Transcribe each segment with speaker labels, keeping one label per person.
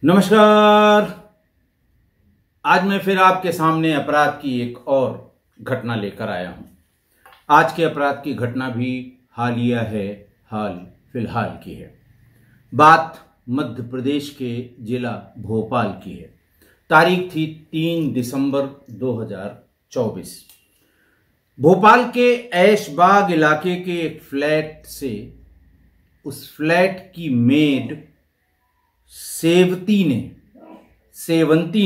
Speaker 1: नमस्कार। आज मैं फिर आपके सामने अपराध की एक और घटना लेकर आया हूं। आज के अपराध की घटना भी हालिया है, हाल फिलहाल की है। बात मध्य प्रदेश के जिला भोपाल की है। तारीख थी 3 दिसंबर 2024। भोपाल के ऐशबाग इलाके के एक फ्लैट से उस फ्लैट की मेड सेवंती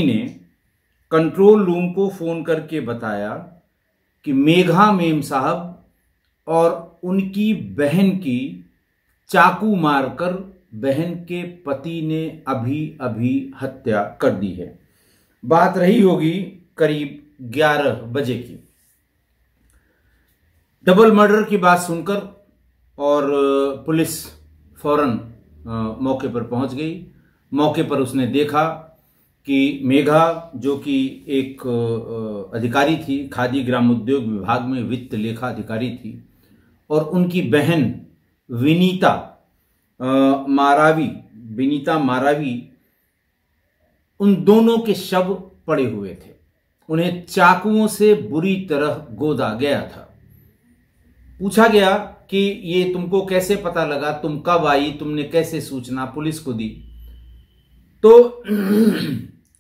Speaker 1: ने कंट्रोल रूम को फोन करके बताया कि मेघा मेम साहब और उनकी बहन की चाकू मारकर बहन के पति ने अभी अभी हत्या कर दी है। बात रही होगी करीब 11 बजे की। डबल मर्डर की बात सुनकर और पुलिस फौरन मौके पर पहुंच गई। मौके पर उसने देखा कि मेघा, जो कि एक अधिकारी थी, खादी ग्राम उद्योग विभाग में वित्त लेखा अधिकारी थी, और उनकी बहन विनीता मारावी, उन दोनों के शव पड़े हुए थे। उन्हें चाकुओं से बुरी तरह गोदा गया था। पूछा गया कि ये तुमको कैसे पता लगा, तुम कब आई, तुमने कैसे सूचना पुलिस को दी? तो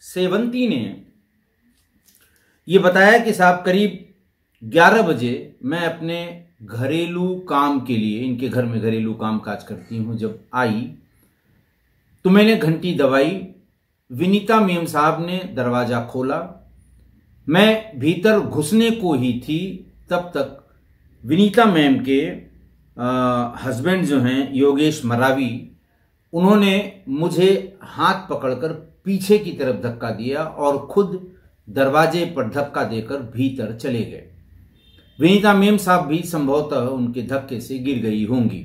Speaker 1: सेवंती ने ये बताया कि साहब करीब 11 बजे मैं अपने घरेलू काम के लिए, इनके घर में घरेलू काम काज करती हूं, जब आई तो मैंने घंटी दबाई। विनीता मेम साहब ने दरवाजा खोला। मैं भीतर घुसने को ही थी, तब तक विनीता मैम के हस्बैंड जो हैं योगेश मरावी, उन्होंने मुझे हाथ पकड़कर पीछे की तरफ धक्का दिया और खुद दरवाजे पर धक्का देकर भीतर चले गए। विनीता मेम साहब भी संभवतः उनके धक्के से गिर गई होंगी।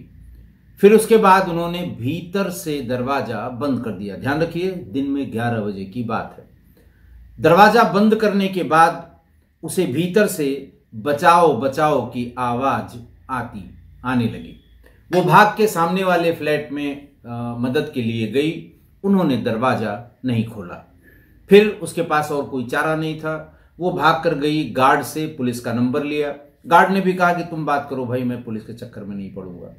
Speaker 1: फिर उसके बाद उन्होंने भीतर से दरवाजा बंद कर दिया। ध्यान रखिए, दिन में 11 बजे की बात है। दरवाजा बंद करने के बाद उसे भीतर से बचाओ बचाओ की आवाज आने लगी। वो भाग के सामने वाले फ्लैट में मदद के लिए गई। उन्होंने दरवाजा नहीं खोला। फिर उसके पास और कोई चारा नहीं था। वो भाग कर गई, गार्ड से पुलिस का नंबर लिया। गार्ड ने भी कहा कि तुम बात करो भाई, मैं पुलिस के चक्कर में नहीं पड़ूंगा।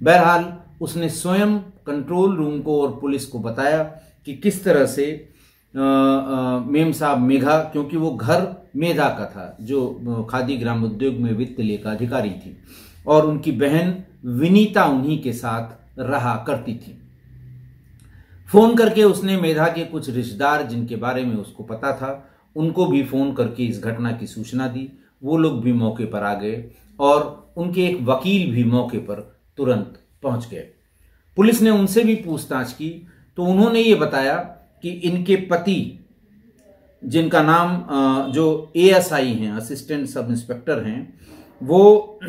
Speaker 1: बहरहाल उसने स्वयं कंट्रोल रूम को और पुलिस को बताया कि किस तरह से मेम साहब मेघा, क्योंकि वो घर मेधा का था जो खादी ग्राम उद्योग में वित्त लेखा अधिकारी थी, और उनकी बहन विनीता उन्हीं के साथ रहा करती थी। फोन करके उसने मेधा के कुछ रिश्तेदार जिनके बारे में उसको पता था, उनको भी फोन करके इस घटना की सूचना दी। वो लोग भी मौके पर आ गए और उनके एक वकील भी मौके पर तुरंत पहुंच गए। पुलिस ने उनसे भी पूछताछ की तो उन्होंने ये बताया कि इनके पति, जिनका नाम जो एएसआई हैं, असिस्टेंट सब इंस्पेक्टर हैं, वो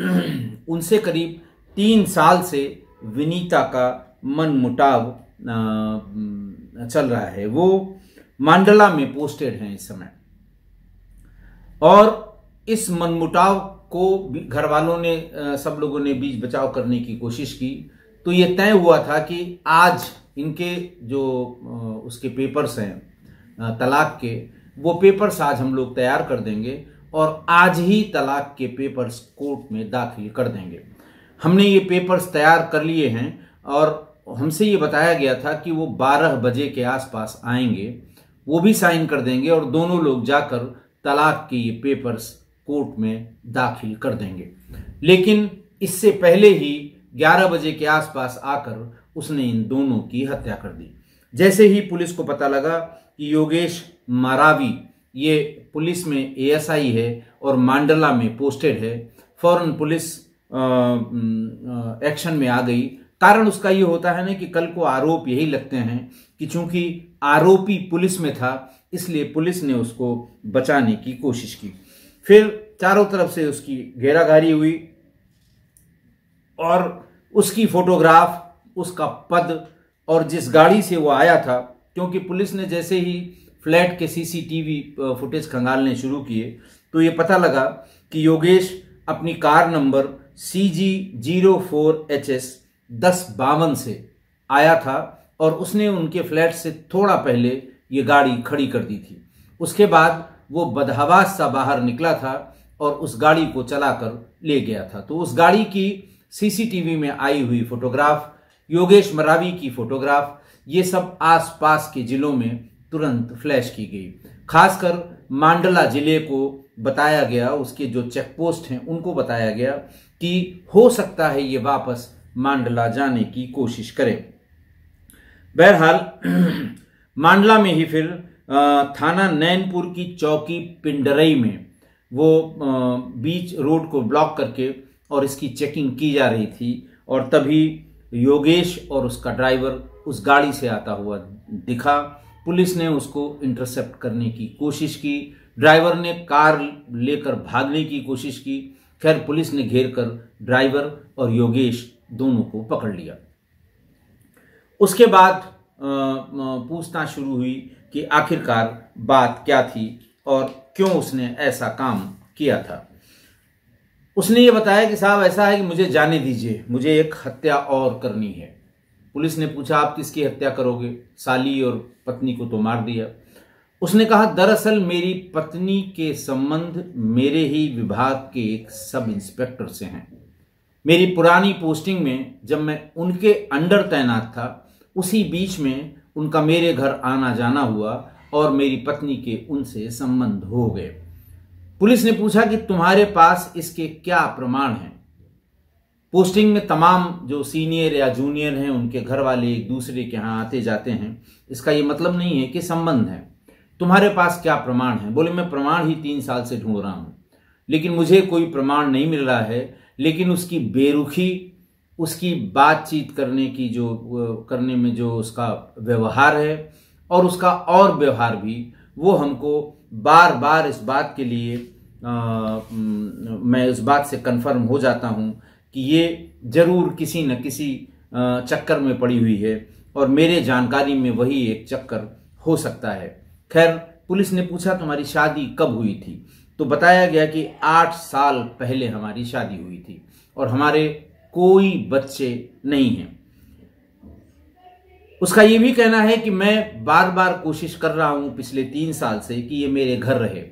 Speaker 1: उनसे करीब 3 साल से विनीता का मनमुटाव चल रहा है। वो मांडला में पोस्टेड हैं इस समय, और इस मनमुटाव को घर वालों ने, सब लोगों ने बीच बचाव करने की कोशिश की। तो ये तय हुआ था कि आज इनके जो उसके पेपर्स हैं तलाक के, वो पेपर्स आज हम लोग तैयार कर देंगे और आज ही तलाक के पेपर्स कोर्ट में दाखिल कर देंगे। हमने ये पेपर्स तैयार कर लिए हैं और हमसे ये बताया गया था कि वो 12 बजे के आसपास आएंगे, वो भी साइन कर देंगे और दोनों लोग जाकर तलाक के ये पेपर्स कोर्ट में दाखिल कर देंगे। लेकिन इससे पहले ही 11 बजे के आसपास आकर उसने इन दोनों की हत्या कर दी। जैसे ही पुलिस को पता लगा कि योगेश मरावी ये पुलिस में एएसआई है और मांडला में पोस्टेड है, फौरन पुलिस एक्शन में आ गई। कारण उसका ये होता है ना कि कल को आरोप यही लगते हैं कि चूंकि आरोपी पुलिस में था, इसलिए पुलिस ने उसको बचाने की कोशिश की। फिर चारों तरफ से उसकी घेराघारी हुई और उसकी फोटोग्राफ, उसका पद और जिस गाड़ी से वो आया था, क्योंकि पुलिस ने जैसे ही फ्लैट के सीसीटीवी फुटेज खंगालने शुरू किए तो ये पता लगा कि योगेश अपनी कार नंबर CG 04HS 1052 से आया था और उसने उनके फ्लैट से थोड़ा पहले ये गाड़ी खड़ी कर दी थी। उसके बाद वो बदहवास सा बाहर निकला था और उस गाड़ी को चलाकर ले गया था। तो उस गाड़ी की सीसीटीवी में आई हुई फोटोग्राफ, योगेश मरावी की फोटोग्राफ, ये सब आसपास के जिलों में तुरंत फ्लैश की गई। खासकर मांडला जिले को बताया गया, उसके जो चेक पोस्ट हैं उनको बताया गया कि हो सकता है ये वापस मांडला जाने की कोशिश करें। बहरहाल मांडला में ही फिर थाना नैनपुर की चौकी पिंडरई में वो बीच रोड को ब्लॉक करके और इसकी चेकिंग की जा रही थी और तभी योगेश और उसका ड्राइवर उस गाड़ी से आता हुआ दिखा। पुलिस ने उसको इंटरसेप्ट करने की कोशिश की, ड्राइवर ने कार लेकर भागने की कोशिश की। खैर पुलिस ने घेर कर ड्राइवर और योगेश दोनों को पकड़ लिया। उसके बाद पूछताछ शुरू हुई कि आखिरकार बात क्या थी और क्यों उसने ऐसा काम किया था। उसने ये बताया कि साहब ऐसा है कि मुझे जाने दीजिए, मुझे एक हत्या और करनी है। पुलिस ने पूछा आप किसकी हत्या करोगे? साली और पत्नी को तो मार दिया। उसने कहा दरअसल मेरी पत्नी के संबंध मेरे ही विभाग के एक सब इंस्पेक्टर से हैं। मेरी पुरानी पोस्टिंग में जब मैं उनके अंडर तैनात था उसी बीच में उनका मेरे घर आना जाना हुआ और मेरी पत्नी के उनसे संबंध हो गए। पुलिस ने पूछा कि तुम्हारे पास इसके क्या प्रमाण हैं? पोस्टिंग में तमाम जो सीनियर या जूनियर हैं उनके घर वाले एक दूसरे के यहाँ आते जाते हैं, इसका ये मतलब नहीं है कि संबंध है। तुम्हारे पास क्या प्रमाण है? बोले मैं प्रमाण ही 3 साल से ढूंढ रहा हूं, लेकिन मुझे कोई प्रमाण नहीं मिल रहा है। लेकिन उसकी बेरुखी, उसकी बातचीत करने की जो करने में जो उसका व्यवहार है और उसका और व्यवहार भी, वो हमको बार बार इस बात के लिए मैं इस बात से कंफर्म हो जाता हूं कि ये जरूर किसी न किसी चक्कर में पड़ी हुई है और मेरे जानकारी में वही एक चक्कर हो सकता है। खैर पुलिस ने पूछा तुम्हारी शादी कब हुई थी? तो बताया गया कि 8 साल पहले हमारी शादी हुई थी और हमारे कोई बच्चे नहीं हैं। उसका ये भी कहना है कि मैं बार बार कोशिश कर रहा हूं पिछले 3 साल से कि ये मेरे घर रहे,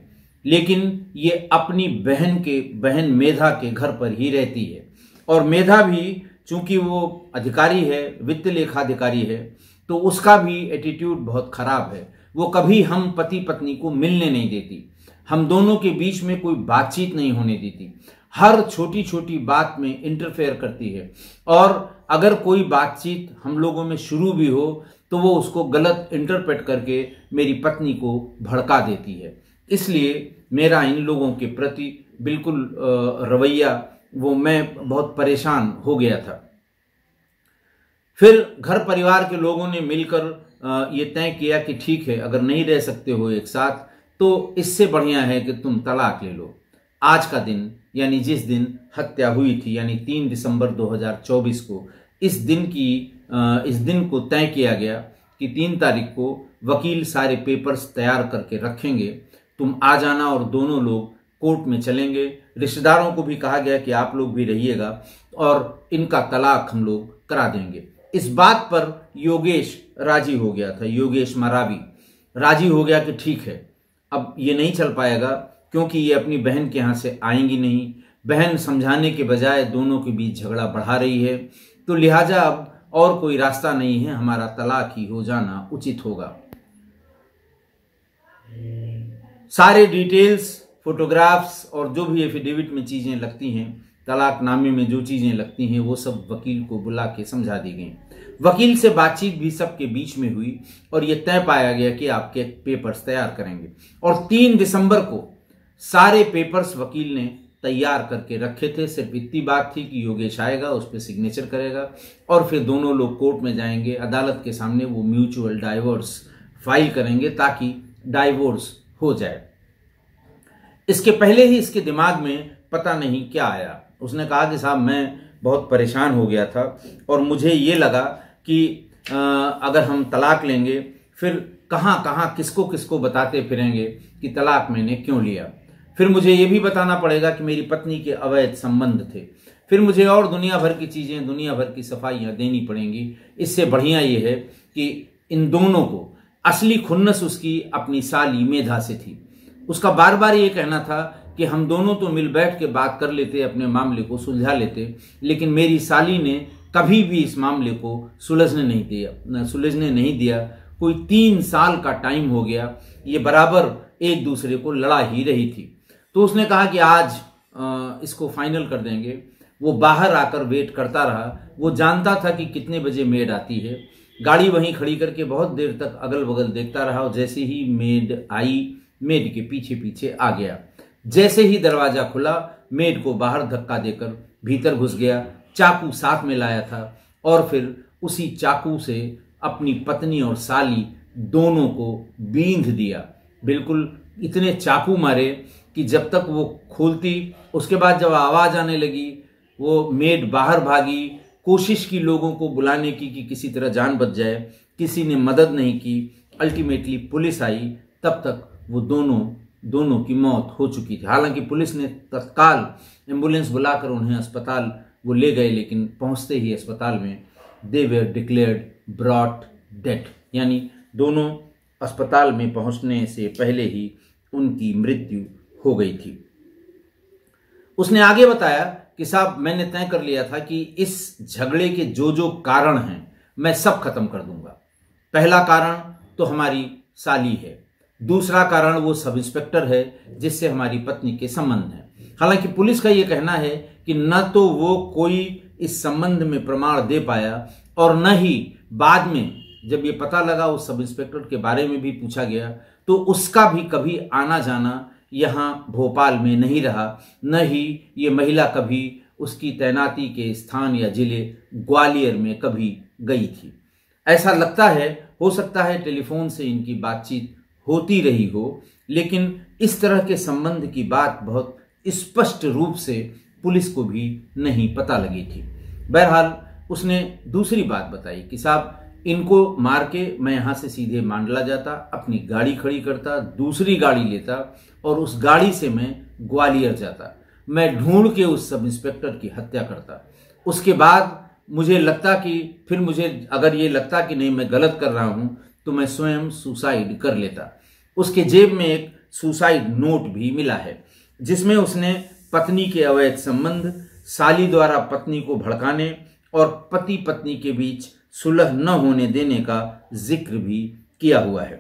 Speaker 1: लेकिन ये अपनी बहन मेधा के घर पर ही रहती है। और मेधा भी चूंकि वो अधिकारी है, वित्त लेखाधिकारी है, तो उसका भी एटीट्यूड बहुत खराब है। वो कभी हम पति पत्नी को मिलने नहीं देती, हम दोनों के बीच में कोई बातचीत नहीं होने देती, हर छोटी छोटी बात में इंटरफेयर करती है और अगर कोई बातचीत हम लोगों में शुरू भी हो तो वो उसको गलत इंटरप्रेट करके मेरी पत्नी को भड़का देती है। इसलिए मेरा इन लोगों के प्रति बिल्कुल रवैया, वो मैं बहुत परेशान हो गया था। फिर घर परिवार के लोगों ने मिलकर ये तय किया कि ठीक है, अगर नहीं रह सकते हो एक साथ तो इससे बढ़िया है कि तुम तलाक ले लो। आज का दिन यानी जिस दिन हत्या हुई थी यानी 3 दिसंबर 2024 को इस दिन को तय किया गया कि 3 तारीख को वकील सारे पेपर्स तैयार करके रखेंगे, तुम आ जाना और दोनों लोग कोर्ट में चलेंगे। रिश्तेदारों को भी कहा गया कि आप लोग भी रहिएगा और इनका तलाक हम लोग करा देंगे। इस बात पर योगेश राजी हो गया था, योगेश मरावी राजी हो गया कि ठीक है, अब ये नहीं चल पाएगा क्योंकि ये अपनी बहन के यहाँ से आएंगी नहीं, बहन समझाने के बजाय दोनों के बीच झगड़ा बढ़ा रही है, तो लिहाजा अब और कोई रास्ता नहीं है, हमारा तलाक ही हो जाना उचित होगा। सारे डिटेल्स, फोटोग्राफ्स और जो भी एफिडेविट में चीजें लगती हैं, तलाकनामे में जो चीजें लगती हैं, वो सब वकील को बुला के समझा दी गई। वकील से बातचीत भी सबके बीच में हुई और यह तय पाया गया कि आपके पेपर्स तैयार करेंगे। और 3 दिसंबर को सारे पेपर्स वकील ने तैयार करके रखे थे। सिर्फ इतनी बात थी कि योगेश आएगा, उस पर सिग्नेचर करेगा और फिर दोनों लोग कोर्ट में जाएंगे, अदालत के सामने वो म्यूचुअल डाइवोर्स फाइल करेंगे ताकि डाइवोर्स हो जाए। इसके पहले ही इसके दिमाग में पता नहीं क्या आया, उसने कहा कि साहब मैं बहुत परेशान हो गया था और मुझे ये लगा कि अगर हम तलाक लेंगे फिर कहाँ कहाँ किसको किसको बताते फिरेंगे कि तलाक मैंने क्यों लिया। फिर मुझे ये भी बताना पड़ेगा कि मेरी पत्नी के अवैध संबंध थे। फिर मुझे और दुनिया भर की चीज़ें, दुनिया भर की सफाइयाँ देनी पड़ेंगी। इससे बढ़िया ये है कि इन दोनों को असली खुन्नस उसकी अपनी साली मेधा से थी। उसका बार बार ये कहना था कि हम दोनों तो मिल बैठ के बात कर लेते, अपने मामले को सुलझा लेते, लेकिन मेरी साली ने कभी भी इस मामले को सुलझने नहीं दिया। कोई 3 साल का टाइम हो गया, ये बराबर एक दूसरे को लड़ा ही रही थी। तो उसने कहा कि आज इसको फाइनल कर देंगे। वो बाहर आकर वेट करता रहा। वो जानता था कि कितने बजे मेड आती है। गाड़ी वहीं खड़ी करके बहुत देर तक अगल बगल देखता रहा और जैसे ही मेड आई, मेड के पीछे पीछे आ गया। जैसे ही दरवाजा खुला, मेड को बाहर धक्का देकर भीतर घुस गया। चाकू साथ में लाया था और फिर उसी चाकू से अपनी पत्नी और साली दोनों को बींध दिया। बिल्कुल इतने चाकू मारे कि जब तक वो खोलती, उसके बाद जब आवाज आने लगी, वो मेड बाहर भागी। कोशिश की लोगों को बुलाने की कि किसी तरह जान बच जाए, किसी ने मदद नहीं की। अल्टीमेटली पुलिस आई, तब तक वो दोनों की मौत हो चुकी थी। हालांकि पुलिस ने तत्काल एम्बुलेंस बुलाकर उन्हें अस्पताल वो ले गए, लेकिन पहुंचते ही अस्पताल में they were declared brought dead, यानी दोनों अस्पताल में पहुंचने से पहले ही उनकी मृत्यु हो गई थी। उसने आगे बताया कि साहब, मैंने तय कर लिया था कि इस झगड़े के जो कारण हैं मैं सब खत्म कर दूंगा। पहला कारण तो हमारी साली है, दूसरा कारण वो सब इंस्पेक्टर है जिससे हमारी पत्नी के संबंध हैं। हालांकि पुलिस का ये कहना है कि न तो वो कोई इस संबंध में प्रमाण दे पाया और न ही बाद में जब ये पता लगा उस सब इंस्पेक्टर के बारे में भी पूछा गया तो उसका भी कभी आना जाना यहाँ भोपाल में नहीं रहा, न ही ये महिला कभी उसकी तैनाती के स्थान या जिले ग्वालियर में कभी गई थी। ऐसा लगता है, हो सकता है टेलीफोन से इनकी बातचीत होती रही हो, लेकिन इस तरह के संबंध की बात बहुत स्पष्ट रूप से पुलिस को भी नहीं पता लगी थी। बहरहाल उसने दूसरी बात बताई कि साहब, इनको मार के मैं यहाँ से सीधे मांडला जाता, अपनी गाड़ी खड़ी करता, दूसरी गाड़ी लेता और उस गाड़ी से मैं ग्वालियर जाता। मैं ढूंढ के उस सब इंस्पेक्टर की हत्या करता। उसके बाद मुझे लगता कि फिर मुझे अगर ये लगता कि नहीं मैं गलत कर रहा हूँ तो मैं स्वयं सुसाइड कर लेता। उसके जेब में एक सुसाइड नोट भी मिला है जिसमें उसने पत्नी के अवैध संबंध, साली द्वारा पत्नी को भड़काने और पति पत्नी के बीच सुलह न होने देने का जिक्र भी किया हुआ है।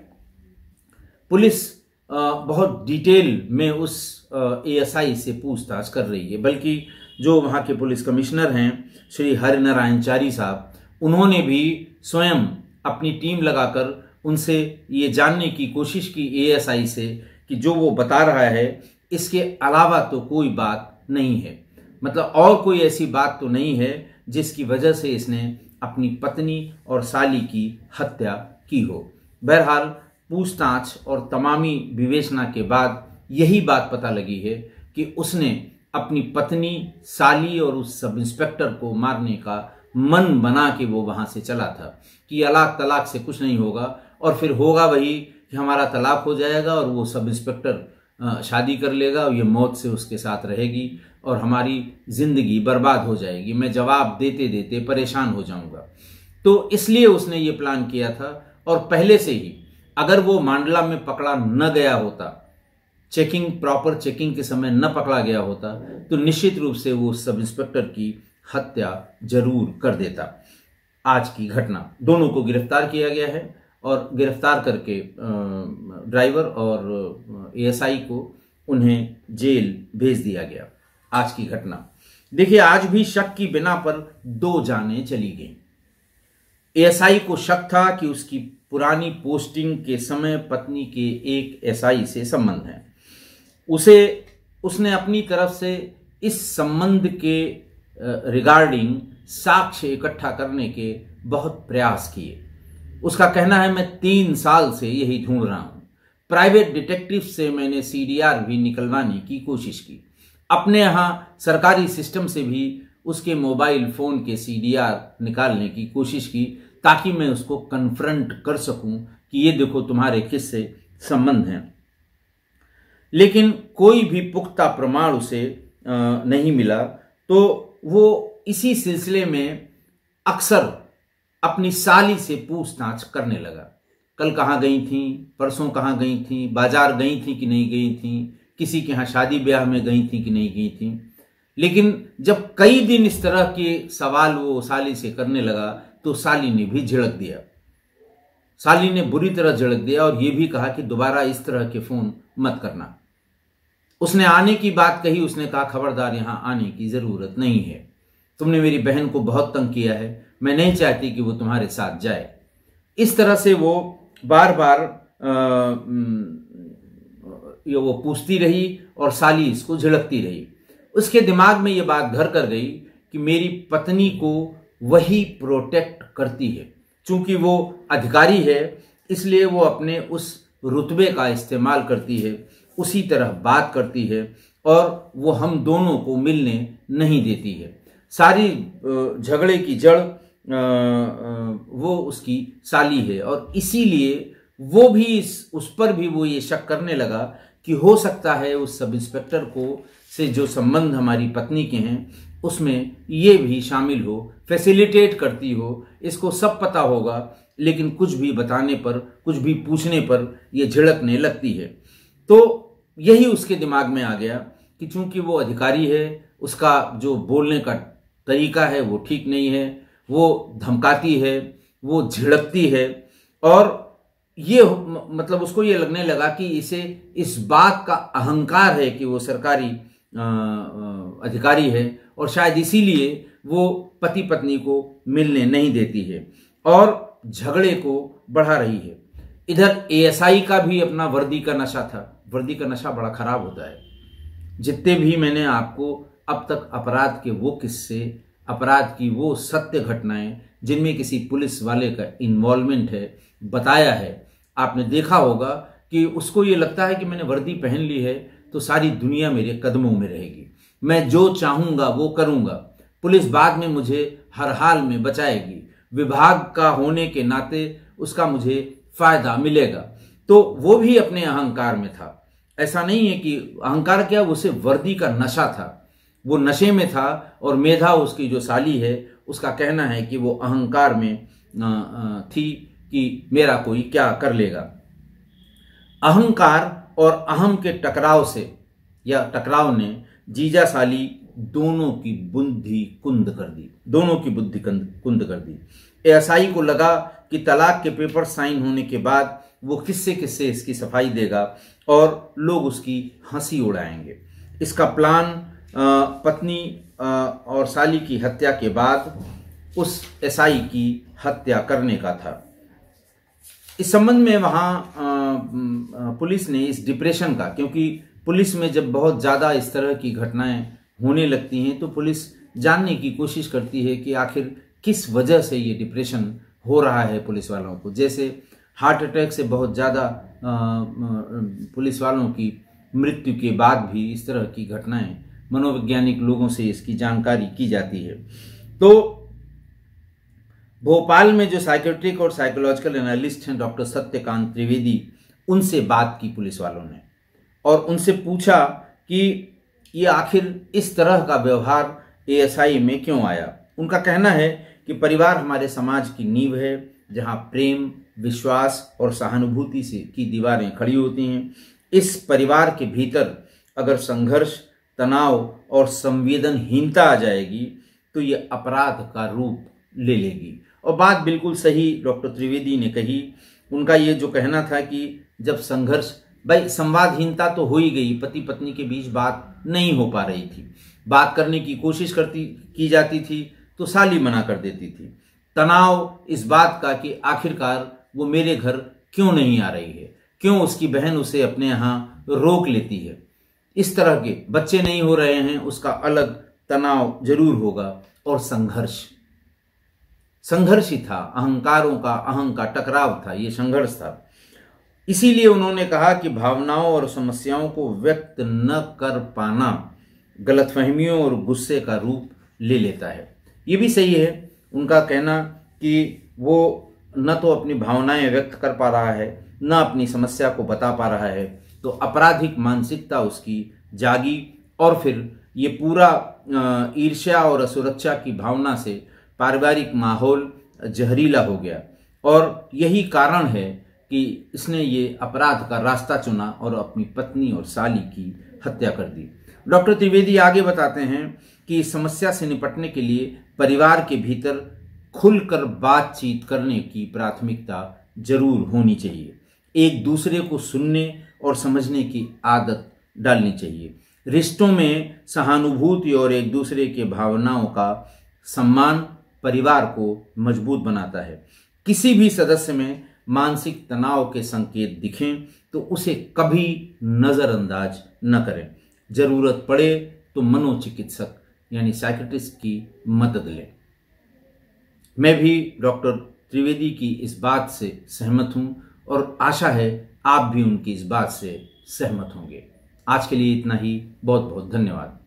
Speaker 1: पुलिस बहुत डिटेल में उस एएसआई से पूछताछ कर रही है, बल्कि जो वहाँ के पुलिस कमिश्नर हैं श्री हरिनारायणचारी साहब, उन्होंने भी स्वयं अपनी टीम लगाकर उनसे ये जानने की कोशिश की एएसआई से कि जो वो बता रहा है इसके अलावा तो कोई बात नहीं है, मतलब और कोई ऐसी बात तो नहीं है जिसकी वजह से इसने अपनी पत्नी और साली की हत्या की हो। बहरहाल पूछताछ और तमामी विवेचना के बाद यही बात पता लगी है कि उसने अपनी पत्नी, साली और उस सब इंस्पेक्टर को मारने का मन बना के वो वहां से चला था कि अलाक तलाक से कुछ नहीं होगा और फिर होगा वही कि हमारा तलाक हो जाएगा और वो सब इंस्पेक्टर शादी कर लेगा और ये मौत से उसके साथ रहेगी और हमारी जिंदगी बर्बाद हो जाएगी, मैं जवाब देते देते परेशान हो जाऊंगा। तो इसलिए उसने ये प्लान किया था और पहले से ही अगर वो मांडला में पकड़ा न गया होता, प्रॉपर चेकिंग के समय न पकड़ा गया होता तो निश्चित रूप से वो सब इंस्पेक्टर की हत्या जरूर कर देता। आज की घटना, दोनों को गिरफ्तार किया गया है और गिरफ्तार करके ड्राइवर और एएसआई को उन्हें जेल भेज दिया गया। आज की घटना देखिए, आज भी शक की बिना पर 2 जानें चली गईं। एएसआई को शक था कि उसकी पुरानी पोस्टिंग के समय पत्नी के एक एसआई से संबंध है। उसने अपनी तरफ से इस संबंध के रिगार्डिंग साक्ष्य इकट्ठा करने के बहुत प्रयास किए। उसका कहना है मैं 3 साल से यही ढूंढ रहा हूं। प्राइवेट डिटेक्टिव से मैंने सीडीआर भी निकलवाने की कोशिश की, अपने यहाँ सरकारी सिस्टम से भी उसके मोबाइल फोन के सीडीआर निकालने की कोशिश की ताकि मैं उसको कन्फ्रंट कर सकूं कि ये देखो तुम्हारे किससे संबंध हैं, लेकिन कोई भी पुख्ता प्रमाण उसे नहीं मिला। तो वो इसी सिलसिले में अक्सर अपनी साली से पूछताछ करने लगा। कल कहाँ गई थी, परसों कहाँ गई थी, बाजार गई थी कि नहीं गई थी, किसी के यहाँ शादी ब्याह में गई थी कि नहीं गई थी। लेकिन जब कई दिन इस तरह के सवाल वो साली से करने लगा तो साली ने भी झिड़क दिया। साली ने बुरी तरह झिड़क दिया और ये भी कहा कि दोबारा इस तरह के फोन मत करना। उसने आने की बात कही, उसने कहा खबरदार यहां आने की जरूरत नहीं है, तुमने मेरी बहन को बहुत तंग किया है, मैं नहीं चाहती कि वो तुम्हारे साथ जाए। इस तरह से वो बार बार वो पूछती रही और साली इसको झिड़कती रही। उसके दिमाग में ये बात घर कर गई कि मेरी पत्नी को वही प्रोटेक्ट करती है, चूंकि वो अधिकारी है इसलिए वो अपने उस रुतबे का इस्तेमाल करती है, उसी तरह बात करती है और वो हम दोनों को मिलने नहीं देती है। सारी झगड़े की जड़ वो उसकी साली है और इसीलिए वो भी उस पर भी वो ये शक करने लगा कि हो सकता है उस सब इंस्पेक्टर को से जो संबंध हमारी पत्नी के हैं उसमें ये भी शामिल हो, फैसिलिटेट करती हो, इसको सब पता होगा लेकिन कुछ भी बताने पर, कुछ भी पूछने पर ये झिड़कने लगती है। तो यही उसके दिमाग में आ गया कि चूंकि वो अधिकारी है, उसका जो बोलने का तरीका है वो ठीक नहीं है, वो धमकाती है, वो झिड़कती है और ये मतलब उसको ये लगने लगा कि इसे इस बात का अहंकार है कि वो सरकारी अधिकारी है और शायद इसीलिए वो पति पत्नी को मिलने नहीं देती है और झगड़े को बढ़ा रही है। इधर एएसआई का भी अपना वर्दी का नशा था। वर्दी का नशा बड़ा खराब होता है। जितने भी मैंने आपको अब तक अपराध के वो किस्से, अपराध की वो सत्य घटनाएं जिनमें किसी पुलिस वाले का इन्वॉल्वमेंट है बताया है, आपने देखा होगा कि उसको ये लगता है कि मैंने वर्दी पहन ली है तो सारी दुनिया मेरे कदमों में रहेगी, मैं जो चाहूंगा वो करूंगा, पुलिस बाद में मुझे हर हाल में बचाएगी, विभाग का होने के नाते उसका मुझे फायदा मिलेगा। तो वो भी अपने अहंकार में था। ऐसा नहीं है कि अहंकार क्या, उसे वर्दी का नशा था, वो नशे में था और मेधा उसकी जो साली है उसका कहना है कि वो अहंकार में थी कि मेरा कोई क्या कर लेगा। अहंकार और अहम के टकराव से या टकराव ने जीजा साली दोनों की बुद्धि कुंद कर दी, दोनों की बुद्धि कुंद कर दी। एएसआई को लगा कि तलाक के पेपर साइन होने के बाद वो किससे किससे इसकी सफाई देगा और लोग उसकी हंसी उड़ाएंगे। इसका प्लान पत्नी और साली की हत्या के बाद उस एसआई की हत्या करने का था। इस संबंध में वहाँ पुलिस ने इस डिप्रेशन का, क्योंकि पुलिस में जब बहुत ज़्यादा इस तरह की घटनाएं होने लगती हैं तो पुलिस जानने की कोशिश करती है कि आखिर किस वजह से ये डिप्रेशन हो रहा है पुलिस वालों को। जैसे हार्ट अटैक से बहुत ज़्यादा पुलिस वालों की मृत्यु के बाद भी इस तरह की घटनाएं मनोवैज्ञानिक लोगों से इसकी जानकारी की जाती है। तो भोपाल में जो साइकेट्रिक और साइकोलॉजिकल एनालिस्ट हैं डॉक्टर सत्यकांत त्रिवेदी, उनसे बात की पुलिस वालों ने और उनसे पूछा कि ये आखिर इस तरह का व्यवहार एएसआई में क्यों आया। उनका कहना है कि परिवार हमारे समाज की नींव है, जहां प्रेम, विश्वास और सहानुभूति से की दीवारें खड़ी होती हैं। इस परिवार के भीतर अगर संघर्ष, तनाव और संवेदनहीनता आ जाएगी तो ये अपराध का रूप ले लेगी। और बात बिल्कुल सही डॉक्टर त्रिवेदी ने कही। उनका ये जो कहना था कि जब संघर्ष, भाई संवादहीनता तो हो ही गई, पति पत्नी के बीच बात नहीं हो पा रही थी, बात करने की कोशिश की जाती थी तो साली मना कर देती थी। तनाव इस बात का कि आखिरकार वो मेरे घर क्यों नहीं आ रही है, क्यों उसकी बहन उसे अपने यहाँ रोक लेती है, इस तरह के बच्चे नहीं हो रहे हैं, उसका अलग तनाव जरूर होगा। और संघर्ष ही था, अहंकारों का, अहं का टकराव था, ये संघर्ष था। इसीलिए उन्होंने कहा कि भावनाओं और समस्याओं को व्यक्त न कर पाना गलतफहमियों और गुस्से का रूप ले लेता है। ये भी सही है उनका कहना कि वो न तो अपनी भावनाएं व्यक्त कर पा रहा है, न अपनी समस्या को बता पा रहा है, तो आपराधिक मानसिकता उसकी जागी और फिर ये पूरा ईर्ष्या और असुरक्षा की भावना से पारिवारिक माहौल जहरीला हो गया और यही कारण है कि इसने ये अपराध का रास्ता चुना और अपनी पत्नी और साली की हत्या कर दी। डॉक्टर त्रिवेदी आगे बताते हैं कि इस समस्या से निपटने के लिए परिवार के भीतर खुलकर बातचीत करने की प्राथमिकता जरूर होनी चाहिए। एक दूसरे को सुनने और समझने की आदत डालनी चाहिए। रिश्तों में सहानुभूति और एक दूसरे के भावनाओं का सम्मान परिवार को मजबूत बनाता है। किसी भी सदस्य में मानसिक तनाव के संकेत दिखें तो उसे कभी नज़रअंदाज न करें। जरूरत पड़े तो मनोचिकित्सक यानी साइकियाट्रिस्ट की मदद लें। मैं भी डॉक्टर त्रिवेदी की इस बात से सहमत हूं और आशा है आप भी उनकी इस बात से सहमत होंगे। आज के लिए इतना ही। बहुत बहुत धन्यवाद।